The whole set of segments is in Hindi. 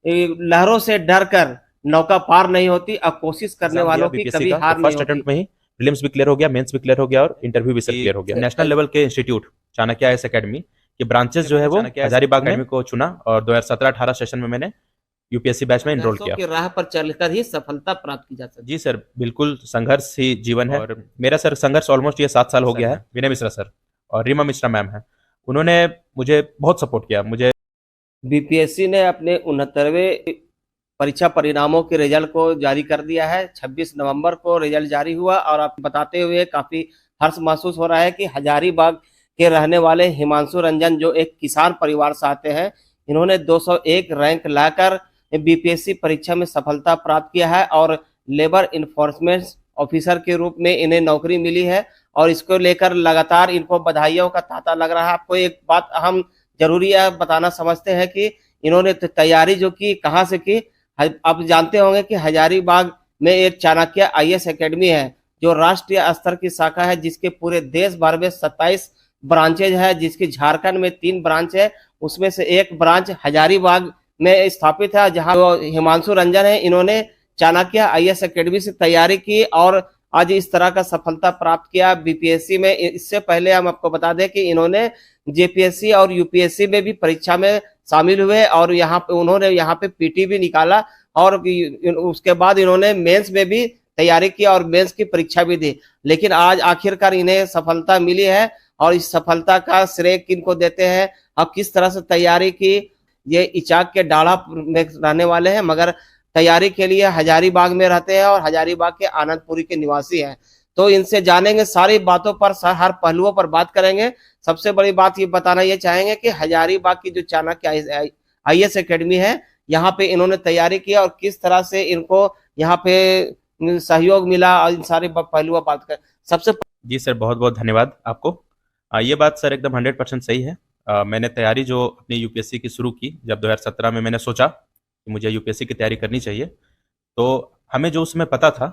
लहरों से डर कर नौका पार नहीं होती, अब कोशिश करने एग्जाम दिया वालों की बीपीएससी कभी का, हार तो नहीं फर्स्ट होती। अटेम्प्ट में ही प्रीलिम्स भी क्लियर हो गया, मेंस भी क्लियर हो गया और इंटरव्यू भी सर क्लियर हो गया। नेशनल लेवल के इंस्टीट्यूट चाणक्य आईएएस एकेडमी के ब्रांचेस जो है वो हजारीबाग में को चुना और 2017-18 सेशन में मैंने यूपीएससी बैच में एनरोल संघर्षों किया। की राह पर चलकर ही सफलता प्राप्त की जा सकती जी सर, बिल्कुल संघर्ष ही जीवन है। और मेरा सर संघर्ष ऑलमोस्ट ये 7 साल हो गया है। विनय मिश्रा सर और रीमा मिश्रा मैम है, उन्होंने मुझे बहुत सपोर्ट किया। मुझे है। बीपीएससी ने अपने 69वें परीक्षा परिणामों के रिजल्ट को जारी कर दिया है। 26 नवंबर को रिजल्ट जारी हुआ और आप बताते हुए काफी हर्ष महसूस हो रहा है कि हजारीबाग के रहने वाले हिमांशु रंजन, जो एक किसान परिवार से आते हैं, इन्होंने 201 रैंक लाकर बीपीएससी परीक्षा में सफलता प्राप्त किया है और लेबर इन्फोर्समेंट ऑफिसर के रूप में इन्हें नौकरी मिली है। और इसको लेकर लगातार इनको बधाइयों का तांता लग रहा है। आपको एक बात अहम जरूरी है बताना समझते हैं कि इन्होंने तैयारी जो की कहाँ से की। आप जानते होंगे कि हजारीबाग में एक चाणक्य आईएएस एकेडमी है, जो राष्ट्रीय स्तर की शाखा है, जिसके पूरे देश भर में 27 ब्रांचेज है, जिसकी झारखंड में 3 ब्रांच है। उसमें से एक ब्रांच हजारीबाग में स्थापित है, जहां हिमांशु रंजन है, इन्होंने चाणक्य आईएएस एकेडमी से तैयारी की और आज इस तरह का सफलता प्राप्त किया बीपीएससी में। इससे पहले हम आपको बता दें कि इन्होंने जेपीएससी और यूपीएससी में भी परीक्षा में शामिल हुए और यहाँ पे उन्होंने यहाँ पे पीटी भी निकाला और उसके बाद इन्होंने मेंस में भी तैयारी की और मेंस की परीक्षा भी दी। लेकिन आज आखिरकार इन्हें सफलता मिली है और इस सफलता का श्रेय किनको देते हैं, अब किस तरह से तैयारी की। ये इचाक के डाढ़ा में रहने वाले हैं, मगर तैयारी के लिए हजारीबाग में रहते हैं और हजारीबाग के आनंदपुरी के निवासी हैं। तो इनसे जानेंगे सारी बातों पर, हर पहलुओं पर बात करेंगे। सबसे बड़ी बात ये बताना ये चाहेंगे कि हजारीबाग की जो चाणक्य आईएएस एकेडमी है, यहाँ पे इन्होंने तैयारी की और किस तरह से इनको यहाँ पे सहयोग मिला और इन सारे पहलुओं बात कर सबसे। जी सर, बहुत बहुत धन्यवाद आपको। ये बात सर एकदम 100% सही है। मैंने तैयारी जो अपनी यूपीएससी की शुरू की जब 2017 में मैंने सोचा कि मुझे यूपीएससी की तैयारी करनी चाहिए, तो हमें जो उसमें पता था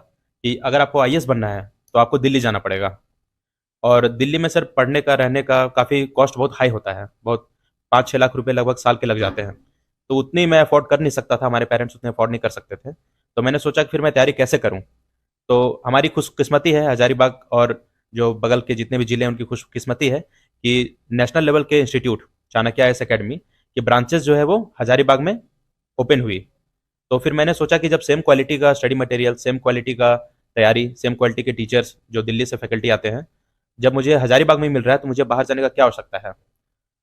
कि अगर आपको आईएएस बनना है तो आपको दिल्ली जाना पड़ेगा। और दिल्ली में सर पढ़ने का रहने का काफ़ी कॉस्ट बहुत हाई होता है, बहुत 5-6 लाख रुपए लगभग साल के लग जाते हैं। तो उतनी मैं अफोर्ड कर नहीं सकता था, हमारे पेरेंट्स उतने अफोर्ड नहीं कर सकते थे। तो मैंने सोचा कि फिर मैं तैयारी कैसे करूं। तो हमारी खुशकिस्मती है हजारीबाग और जो बगल के जितने भी जिले हैं उनकी खुशकिस्मती है कि नेशनल लेवल के इंस्टीट्यूट चाणक्य आईएएस एकेडमी के ब्रांचेस जो है वो हजारीबाग में ओपन हुई। तो फिर मैंने सोचा कि जब सेम क्वालिटी का स्टडी मटेरियल, सेम क्वालिटी का तैयारी, सेम क्वालिटी के टीचर्स जो दिल्ली से फैकल्टी आते हैं, जब मुझे हजारीबाग में ही मिल रहा है तो मुझे बाहर जाने का क्या आवश्यकता है।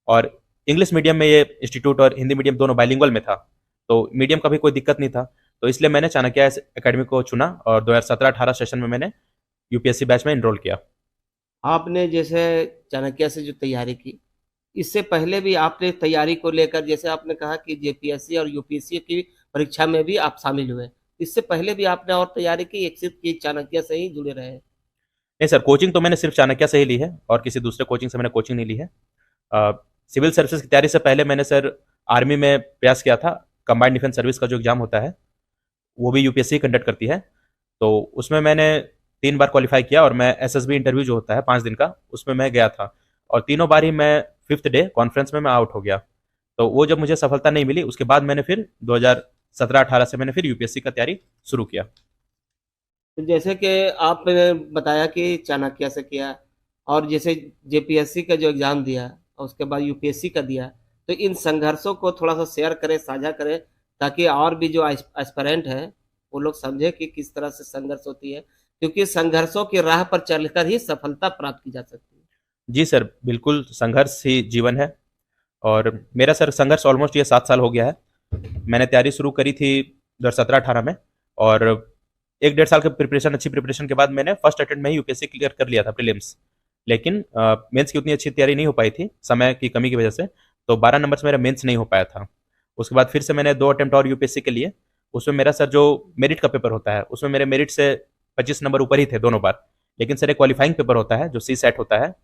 और इंग्लिश मीडियम में ये इंस्टीट्यूट और हिंदी मीडियम दोनों बाइलिंगुअल में था, तो मीडियम का भी कोई दिक्कत नहीं था। तो इसलिए मैंने चाणक्य एकेडमी को चुना और 2017-18 सेशन में मैंने यूपीएससी बैच में एनरोल किया। आपने जैसे चाणक्य से जो तैयारी की, इससे पहले भी आपने तैयारी को लेकर, जैसे आपने कहा कि जेपीएससी और यूपीएससी की परीक्षा में भी आप शामिल हुए, इससे पहले भी आपने और तैयारी की, एक सिर्फ की चाणक्य से ही जुड़े रहे? नहीं सर, कोचिंग तो मैंने सिर्फ चाणक्य से ही ली है और किसी दूसरे कोचिंग से मैंने कोचिंग नहीं ली है। सिविल सर्विसेज की तैयारी से पहले मैंने सर आर्मी में प्रयास किया था। कंबाइंड डिफेंस सर्विस का जो एग्जाम होता है वो भी यूपीएससी कंडक्ट करती है, तो उसमें मैंने 3 बार क्वालिफाई किया और मैं एसएसबी इंटरव्यू जो होता है 5 दिन का, उसमें मैं गया था और तीनों बार ही मैं 5th डे कॉन्फ्रेंस में मैं आउट हो गया। तो वो जब मुझे सफलता नहीं मिली उसके बाद मैंने फिर 2017-18 से मैंने फिर यूपीएससी का तैयारी शुरू किया। तो जैसे कि आपने बताया कि चाणक्य से किया और जैसे जेपीएससी का जो एग्जाम दिया और उसके बाद यूपीएससी का दिया, तो इन संघर्षों को थोड़ा सा शेयर करें, साझा करें, ताकि और भी जो एस्पिरेंट हैं वो लोग समझे कि किस तरह से संघर्ष होती है, क्योंकि संघर्षों की राह पर चलकर ही सफलता प्राप्त की जा सकती है। जी सर, बिल्कुल संघर्ष ही जीवन है। और मेरा सर संघर्ष ऑलमोस्ट ये 7 साल हो गया है। मैंने तैयारी शुरू करी थी 2017-18 में और 1-1.5 साल के प्रिपरेशन, अच्छी प्रिपरेशन के बाद मैंने फर्स्ट अटेम्प्ट में ही यूपीएससी क्लियर कर लिया था प्रीलिम्स। लेकिन मेंस की उतनी अच्छी तैयारी नहीं हो पाई थी समय की कमी की वजह से, तो 12 नंबर से मेरा मेंस नहीं हो पाया था। उसके बाद फिर से मैंने 2 अटेम्प्ट और यूपीएससी के लिए। उसमें मेरा सर जो मेरिट का पेपर होता है उसमें मेरे मेरिट से 25 नंबर ऊपर ही थे दोनों बार। लेकिन सर एक क्वालिफाइंग पेपर होता है जो सी सेट होता है,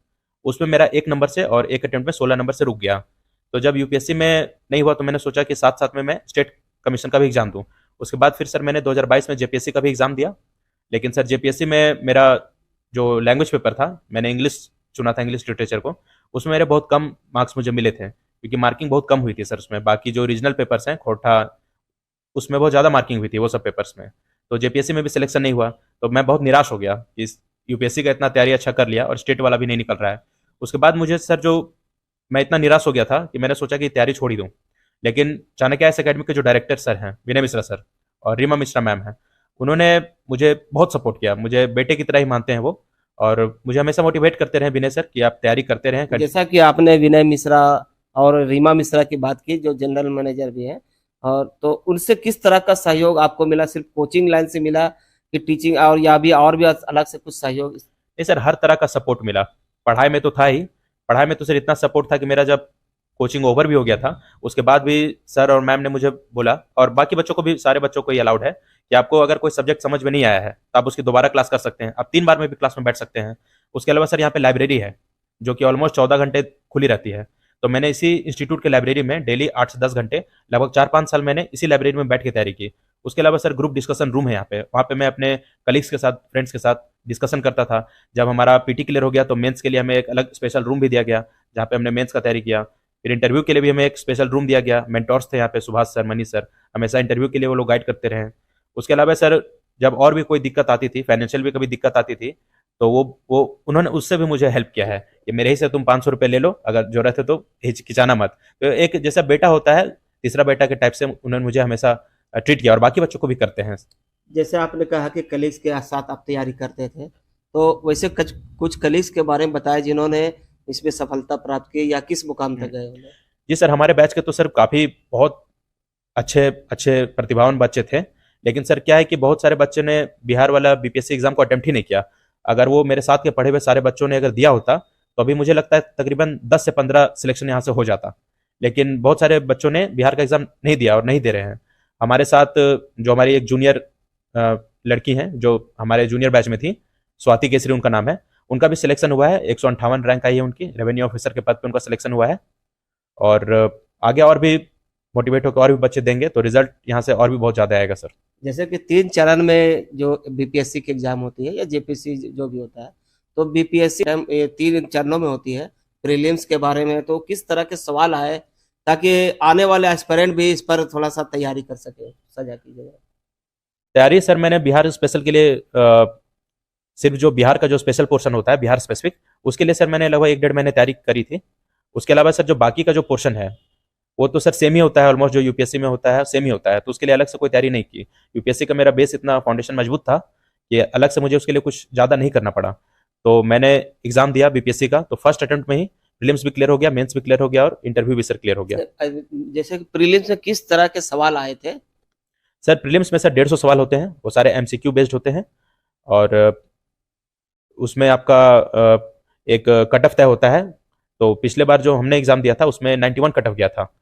उसमें मेरा 1 नंबर से और एक अटेम्प्ट में 16 नंबर से रुक गया। तो जब यूपीएससी में नहीं हुआ तो मैंने सोचा कि साथ साथ में मैं स्टेट कमीशन का भी एग्जाम दूं। उसके बाद फिर सर मैंने 2022 में जेपीएससी का भी एग्जाम दिया। लेकिन सर जेपीएससी में मेरा जो लैंग्वेज पेपर था, मैंने इंग्लिश चुना था, इंग्लिश लिटरेचर को, उसमें मेरे बहुत कम मार्क्स मुझे मिले थे क्योंकि मार्किंग बहुत कम हुई थी सर उसमें। बाकी जो रीजनल पेपर्स हैं, खोटा, उसमें बहुत ज़्यादा मार्किंग हुई थी वो सब पेपर्स में, तो जेपीएससी में भी सिलेक्शन नहीं हुआ। तो मैं बहुत निराश हो गया कि यूपीएससी का इतना तैयारी अच्छा कर लिया और स्टेट वाला भी नहीं निकल रहा है। उसके बाद मुझे सर जो मैं इतना निराश हो गया था कि मैंने सोचा कि तैयारी छोड़ ही दूँ। लेकिन चाणक्य आईएएस अकेडमी के जो डायरेक्टर सर हैं, विनय मिश्रा सर और रीमा मिश्रा मैम हैं, उन्होंने मुझे बहुत सपोर्ट किया। मुझे बेटे की तरह ही मानते हैं वो, और मुझे हमेशा मोटिवेट करते रहे विनय सर कि आप तैयारी करते रहें। जैसा कि आपने विनय मिश्रा और रीमा मिश्रा की बात की, जो जनरल मैनेजर भी हैं, और तो उनसे किस तरह का सहयोग आपको मिला? सिर्फ कोचिंग लाइन से मिला कि टीचिंग और या भी और भी अलग से कुछ सहयोग? नहीं सर, हर तरह का सपोर्ट मिला। पढ़ाई में तो था ही, पढ़ाई में तो सर इतना सपोर्ट था कि मेरा जब कोचिंग ओवर भी हो गया था, उसके बाद भी सर और मैम ने मुझे बोला, और बाकी बच्चों को भी, सारे बच्चों को ये अलाउड है कि आपको अगर कोई सब्जेक्ट समझ में नहीं आया है तो आप उसकी दोबारा क्लास कर सकते हैं, आप 3 बार में भी क्लास में बैठ सकते हैं। उसके अलावा सर यहाँ पे लाइब्रेरी है जो कि ऑलमोस्ट 14 घंटे खुली रहती है। तो मैंने इसी इंस्टीट्यूट के लाइब्रेरी में डेली 8 से 10 घंटे लगभग 4-5 साल मैंने इसी लाइब्रेरी में बैठ के तैयारी की। उसके अलावा सर ग्रुप डिस्कशन रूम है यहाँ पे, वहाँ पे मैं अपने कलीग्स के साथ, फ्रेंड्स के साथ डिस्कशन करता था। जब हमारा पीटी क्लियर हो गया तो मेंस के लिए हमें एक अलग स्पेशल रूम भी दिया गया जहाँ पे हमने मेंस का तैयारी किया। फिर इंटरव्यू के लिए भी हमें एक स्पेशल रूम दिया गया। मेंटोर्स थे यहाँ पे, सुभाष सर, मनीष सर, हमेशा इंटरव्यू के लिए वो लोग गाइड करते रहे। उसके अलावा सर जब और भी कोई दिक्कत आती थी, फाइनेंशियल भी कभी दिक्कत आती थी, तो वो उन्होंने उससे भी मुझे हेल्प किया है कि मेरे ही से तुम 500 रुपये ले लो, अगर जरूरत है तो हिचकिचाना मत। तो एक जैसा बेटा होता है, तीसरा बेटा के टाइप से उन्होंने मुझे हमेशा ट्रीट किया, और बाकी बच्चों को भी करते हैं। जैसे आपने कहा कि कलीग्स के साथ आप तैयारी करते थे, तो वैसे कुछ कलीग्स के बारे में बताएं जिन्होंने इसमें सफलता प्राप्त की या किस मुकाम तक गए उन्हें? जी सर, हमारे बैच के तो सर काफ़ी बहुत अच्छे अच्छे प्रतिभावान बच्चे थे, लेकिन सर क्या है कि बहुत सारे बच्चे ने बिहार वाला बीपीएससी एग्जाम को अटेम्प्ट ही नहीं किया। अगर वो मेरे साथ के पढ़े हुए सारे बच्चों ने अगर दिया होता तो अभी मुझे लगता है तकरीबन 10 से 15 सिलेक्शन यहाँ से हो जाता। लेकिन बहुत सारे बच्चों ने बिहार का एग्जाम नहीं दिया और नहीं दे रहे हैं। हमारे साथ जो हमारी एक जूनियर लड़की हैं जो हमारे जूनियर बैच में थी, स्वाति केसरी उनका नाम है, उनका भी सिलेक्शन हुआ है। 158 रैंक आई है उनकी, रेवेन्यू ऑफिसर के पद पे उनका सिलेक्शन हुआ है। और आगे और भी मोटिवेट होकर और भी बच्चे देंगे तो रिजल्ट यहाँ से और भी बहुत ज़्यादा आएगा सर। जैसे कि 3 चरण में जो बीपीएससी की एग्जाम होती है या जेपीसी जो भी होता है, तो बीपीएससी 3 चरणों में होती है। प्रीलिम्स के बारे में तो किस तरह के सवाल आए ताकि आने वाले एस्पिरेंट भी इस पर थोड़ा सा तैयारी कर सके, सजा कीजिएगा। तैयारी सर मैंने बिहार स्पेशल के लिए सिर्फ जो बिहार का जो स्पेशल पोर्शन होता है बिहार स्पेसिफिक, उसके लिए सर मैंने लगभग 1-1.5 महीने तैयारी करी थी। उसके अलावा सर जो बाकी का जो पोर्शन है वो तो सर सेम ही होता है, ऑलमोस्ट जो यूपीएससी में होता है सेम ही होता है, तो उसके लिए अलग से कोई तैयारी नहीं की। यूपीएससी का मेरा बेस इतना फाउंडेशन मजबूत था कि अलग से मुझे उसके लिए कुछ ज़्यादा नहीं करना पड़ा। तो मैंने एग्जाम दिया बीपीएससी का, तो फर्स्ट अटेम्प्ट में ही प्रीलिम्स भी क्लियर हो गया, मेंस भी क्लियर हो गया और इंटरव्यू भी सर क्लियर हो गया। जैसे कि प्रीलिम्स में किस तरह के सवाल आए थे? सर प्रीलिम्स में सर 150 सवाल होते हैं, वो सारे एमसीक्यू बेस्ड होते हैं, और उसमें आपका एक कट ऑफ तय होता है। तो पिछले बार जो हमने एग्जाम दिया था उसमें 91 कट ऑफ गया था,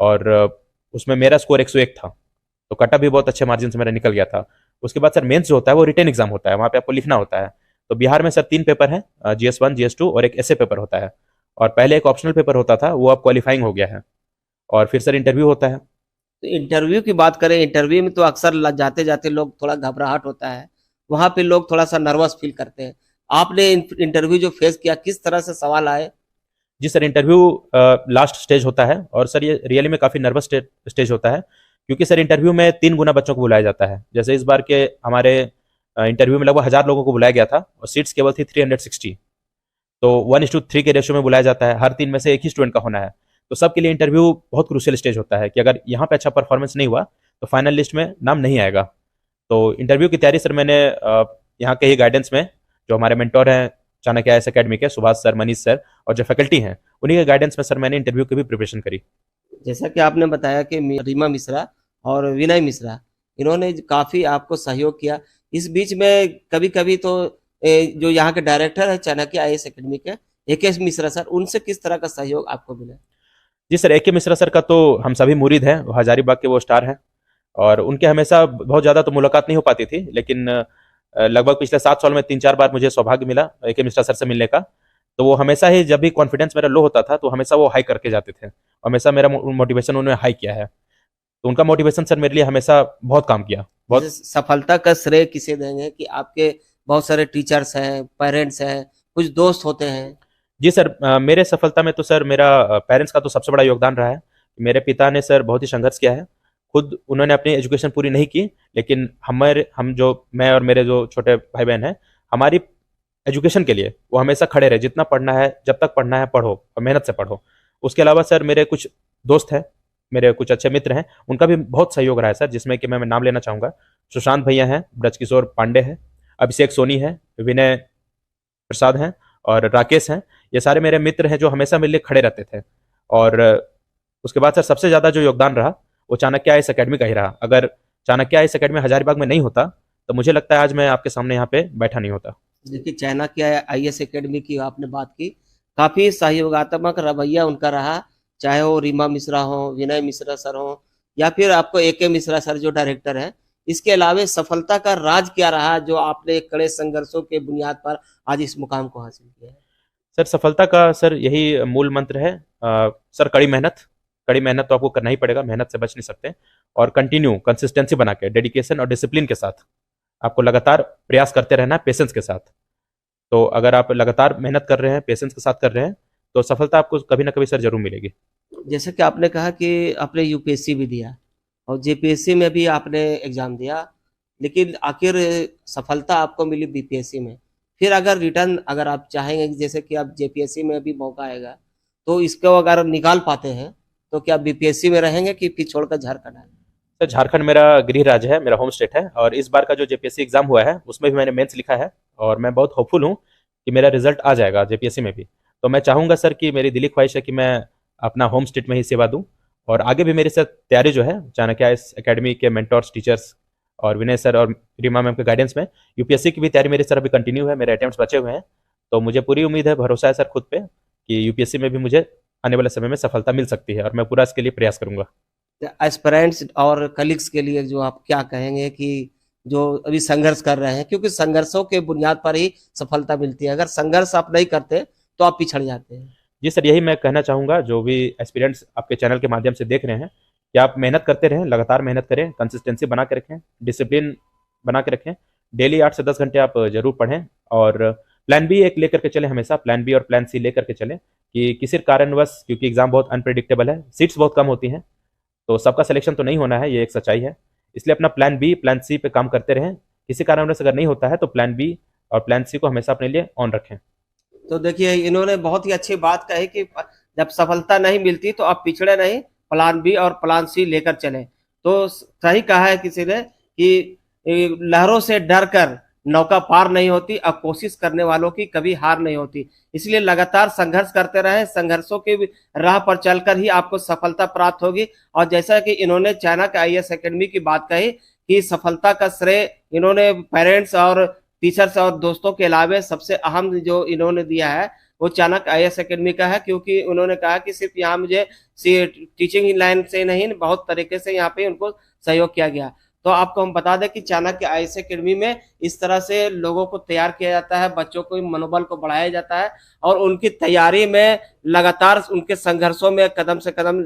और उसमें मेरा स्कोर 101 था, तो कट ऑफ भी बहुत अच्छे मार्जिन से मेरा निकल गया था। उसके बाद सर मेंस जो होता है वो रिटन एग्जाम होता है, वहाँ पे आपको लिखना होता है। तो बिहार में सर 3 पेपर हैं, GS1, GS2 और एक ऐसे पेपर होता है, और पहले एक ऑप्शनल पेपर होता था, वो अब क्वालिफाइंग हो गया है, और फिर सर इंटरव्यू होता है। तो इंटरव्यू की बात करें, इंटरव्यू में तो अक्सर जाते जाते लोग थोड़ा घबराहट होता है, वहां पे लोग थोड़ा सा नर्वस फील करते हैं। आपने इंटरव्यू जो फेस किया, किस तरह से सवाल आए? जी सर, इंटरव्यू लास्ट स्टेज होता है, और सर ये रियली में काफ़ी नर्वस स्टेज होता है, क्योंकि सर इंटरव्यू में 3 गुना बच्चों को बुलाया जाता है। जैसे इस बार के हमारे इंटरव्यू में लगभग 1000 लोगों को बुलाया गया था और सीट्स केवल थी 360, तो 1:3 के रेशियो में बुलाया जाता है। हर 3 में से एक ही स्टूडेंट का होना है, तो सबके लिए इंटरव्यू बहुत क्रूशियल स्टेज होता है कि अगर यहाँ पे अच्छा परफॉर्मेंस नहीं हुआ तो फाइनल लिस्ट में नाम नहीं आएगा। तो इंटरव्यू की तैयारी सर मैंने यहाँ के ही गाइडेंस में, जो हमारे मेंटोर हैं चाणक्य आईएएस अकेडमी के, सुभाष सर, मनीष सर, और जो फैकल्टी हैं उन्हीं के गाइडेंस में सर मैंने इंटरव्यू की भी प्रिपरेशन करी। जैसा कि आपने बताया कि रीमा मिश्रा और विनय मिश्रा, इन्होंने काफी आपको सहयोग किया। इस बीच में कभी कभी तो जो यहाँ के डायरेक्टर है चाणक्य आईएएस अकेडमी के, AK मिश्रा सर, उनसे किस तरह का सहयोग आपको मिला? जी सर, AK मिश्रा सर का तो हम सभी मुरीद हैं, हजारीबाग के वो स्टार हैं, और उनके हमेशा बहुत ज़्यादा तो मुलाकात नहीं हो पाती थी, लेकिन लगभग पिछले 7 साल में 3-4 बार मुझे सौभाग्य मिला AK मिश्रा सर से मिलने का। तो वो हमेशा ही, जब भी कॉन्फिडेंस मेरा लो होता था तो हमेशा वो हाई करके जाते थे, हमेशा मेरा मोटिवेशन उन्होंने हाई किया है। तो उनका मोटिवेशन सर मेरे लिए हमेशा बहुत काम किया। बहुत सफलता का श्रेय किसे देंगे कि आपके बहुत सारे टीचर्स हैं, पेरेंट्स हैं, कुछ दोस्त होते हैं? जी सर, मेरे सफलता में तो सर मेरा पेरेंट्स का तो सबसे बड़ा योगदान रहा है। मेरे पिता ने सर बहुत ही संघर्ष किया है, खुद उन्होंने अपनी एजुकेशन पूरी नहीं की, लेकिन मैं और मेरे जो छोटे भाई बहन हैं, हमारी एजुकेशन के लिए वो हमेशा खड़े रहे। जितना पढ़ना है, जब तक पढ़ना है पढ़ो और मेहनत से पढ़ो। उसके अलावा सर मेरे कुछ दोस्त हैं, मेरे कुछ अच्छे मित्र हैं, उनका भी बहुत सहयोग रहा है सर, जिसमें कि मैं नाम लेना चाहूँगा। सुशांत भैया हैं, ब्रजकिशोर पांडे हैं, अभिषेक सोनी है, विनय प्रसाद हैं और राकेश हैं। ये सारे मेरे मित्र हैं जो हमेशा मेरे लिए खड़े रहते थे। और उसके बाद सर सबसे ज़्यादा जो योगदान रहा वो चाणक्य आईएएस अकेडमी का ही रहा। अगर चाणक्य आईएएस अकेडमी हजारीबाग में नहीं होता तो मुझे लगता है आज मैं आपके सामने यहाँ पे बैठा नहीं होता। देखिए, चाणक्य आईएएस अकेडमी की आपने बात की, काफी सहयोगात्मक रवैया उनका रहा, चाहे वो रीमा मिश्रा हो, विनय मिश्रा सर हो, या फिर आपको एके मिश्रा सर जो डायरेक्टर है। इसके अलावा सफलता का राज क्या रहा जो आपने कड़े संघर्षों के बुनियाद पर आज इस मुकाम को हासिल किया है? सर सफलता का सर यही मूल मंत्र है। सर कड़ी मेहनत तो आपको करना ही पड़ेगा, मेहनत से बच नहीं सकते। और कंसिस्टेंसी बना के, डेडिकेशन और डिसिप्लिन के साथ आपको लगातार प्रयास करते रहना है, पेशेंस के साथ। तो अगर आप लगातार मेहनत कर रहे हैं, पेशेंस के साथ कर रहे हैं, तो सफलता आपको कभी ना कभी सर जरूर मिलेगी। जैसे कि आपने कहा कि आपने यूपीएससी भी दिया और जेपीएससी में भी आपने एग्जाम दिया, लेकिन आखिर सफलता आपको मिली बीपीएससी में। फिर अगर रिटर्न अगर आप चाहेंगे कि जैसे कि आप जेपीएससी में भी मौका आएगा, तो इसको अगर निकाल पाते हैं तो क्या बीपीएससी में रहेंगे कि फिर छोड़कर झारखंड आएंगे? सर झारखंड मेरा गृह राज्य है, मेरा होम स्टेट है। और इस बार का जो जेपीएससी एग्जाम हुआ है उसमें भी मैंने मेंस लिखा है और मैं बहुत होपफुल हूँ कि मेरा रिजल्ट आ जाएगा जेपीएससी में भी। तो मैं चाहूँगा सर कि मेरी दिली ख्वाहिश है कि मैं अपना होम स्टेट में ही सेवा दूँ। और आगे भी मेरी सर तैयारी जो है चाणक्य आईएएस अकेडमी के मेंटर्स, टीचर्स और विनय सर और रीमा मैम के गाइडेंस में यूपीएससी की भी तैयारी मेरी सर अभी कंटिन्यू है, मेरे अटेम्प्ट्स बचे हुए हैं। तो मुझे पूरी उम्मीद है, भरोसा है सर खुद पे कि यूपीएससी में भी मुझे आने वाले समय में सफलता मिल सकती है और मैं पूरा इसके लिए प्रयास करूंगा। एस्पिरेंट्स और कलीग्स के लिए जो आप क्या कहेंगे कि जो अभी संघर्ष कर रहे हैं, क्योंकि संघर्षों के बुनियाद पर ही सफलता मिलती है, अगर संघर्ष आप नहीं करते तो आप पिछड़ जाते हैं। जी सर, यही मैं कहना चाहूँगा जो भी एस्पिरेंट्स आपके चैनल के माध्यम से देख रहे हैं कि आप मेहनत करते रहें, लगातार मेहनत करें, कंसिस्टेंसी बना के रखें, डिसिप्लिन बना के रखें। डेली 8 से 10 घंटे आप जरूर पढ़ें और प्लान बी एक लेकर के चलें, हमेशा प्लान बी और प्लान सी लेकर के चलें कि किसी कारणवश, क्योंकि एग्जाम बहुत अनप्रेडिक्टेबल है, सीट्स बहुत कम होती हैं, तो सबका सिलेक्शन तो नहीं होना है, ये एक सच्चाई है। इसलिए अपना प्लान बी, प्लान सी पे काम करते रहें। किसी कारणवश अगर नहीं होता है तो प्लान बी और प्लान सी को हमेशा अपने लिए ऑन रखें। तो देखिए, इन्होंने बहुत ही अच्छी बात कही कि जब सफलता नहीं मिलती तो आप पिछड़े नहीं, प्लान बी और प्लान सी लेकर चलें। तो सही कहा है किसी ने कि लहरों से डर कर नौका पार नहीं होती, अब कोशिश करने वालों की कभी हार नहीं होती। इसलिए लगातार संघर्ष करते रहें, संघर्षों की राह पर चलकर ही आपको सफलता प्राप्त होगी। और जैसा कि इन्होंने चाणक्य आईएएस अकेडमी की बात कही कि सफलता का श्रेय इन्होंने पेरेंट्स और टीचर्स और दोस्तों के अलावा सबसे अहम जो इन्होंने दिया है वो चाणक्य आईएएस अकेडमी का है, क्योंकि उन्होंने कहा कि सिर्फ यहाँ मुझे टीचिंग लाइन से नहीं, बहुत तरीके से यहाँ पे उनको सहयोग किया गया। तो आपको हम बता दें कि चाणक्य आईएएस अकेडमी में इस तरह से लोगों को तैयार किया जाता है, बच्चों को मनोबल को बढ़ाया जाता है और उनकी तैयारी में लगातार उनके संघर्षों में कदम से कदम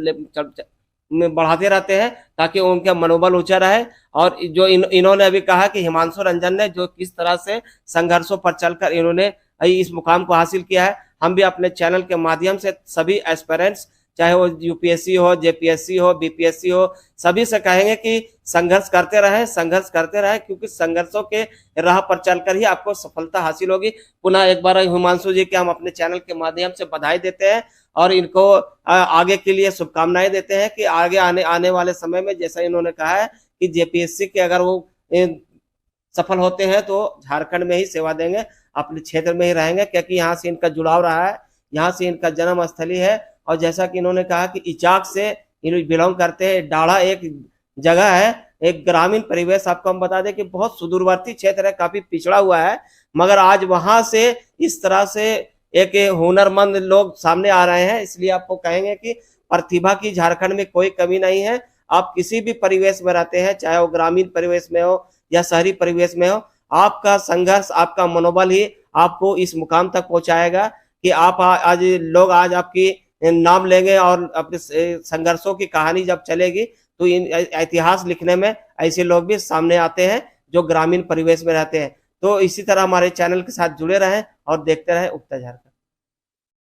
में बढ़ाते रहते हैं ताकि उनका मनोबल ऊंचा रहे। और जो इन्होंने अभी कहा कि हिमांशु रंजन ने जो किस तरह से संघर्षों पर चलकर इन्होंने इस मुकाम को हासिल किया है, हम भी अपने चैनल के माध्यम से सभी एस्पिरेंट्स, चाहे वो यूपीएससी हो, जेपीएससी हो, बीपीएससी हो, सभी से कहेंगे कि संघर्ष करते रहें, क्योंकि संघर्षों के राह पर चलकर ही आपको सफलता हासिल होगी। पुनः एक बार हिमांशु जी के हम अपने चैनल के माध्यम से बधाई देते हैं और इनको आगे के लिए शुभकामनाएं देते हैं कि आगे आने वाले समय में, जैसा इन्होंने कहा है कि जेपीएससी के अगर वो सफल होते हैं तो झारखंड में ही सेवा देंगे, अपने क्षेत्र में ही रहेंगे, क्योंकि यहाँ से इनका जुड़ाव रहा है, यहाँ से इनका जन्म स्थली है। और जैसा कि इन्होंने कहा कि इचाक से इन्होंने बिलोंग करते हैं। डाढ़ा एक जगह है, एक ग्रामीण परिवेश, आपको हम बता दें कि बहुत सुदूरवर्ती क्षेत्र है, काफी पिछड़ा हुआ है, मगर आज वहां से इस तरह से एक हुनरमंद लोग सामने आ रहे हैं। इसलिए आपको कहेंगे कि प्रतिभा की झारखंड में कोई कमी नहीं है। आप किसी भी परिवेश में रहते हैं, चाहे वो ग्रामीण परिवेश में हो या शहरी परिवेश में हो, आपका संघर्ष, आपका मनोबल ही आपको इस मुकाम तक पहुंचाएगा कि आप आज आपकी नाम लेंगे और अपने संघर्षों की कहानी जब चलेगी तो इतिहास लिखने में ऐसे लोग भी सामने आते हैं जो ग्रामीण परिवेश में रहते हैं। तो इसी तरह हमारे चैनल के साथ जुड़े रहें और देखते रहें उगता झारखंड।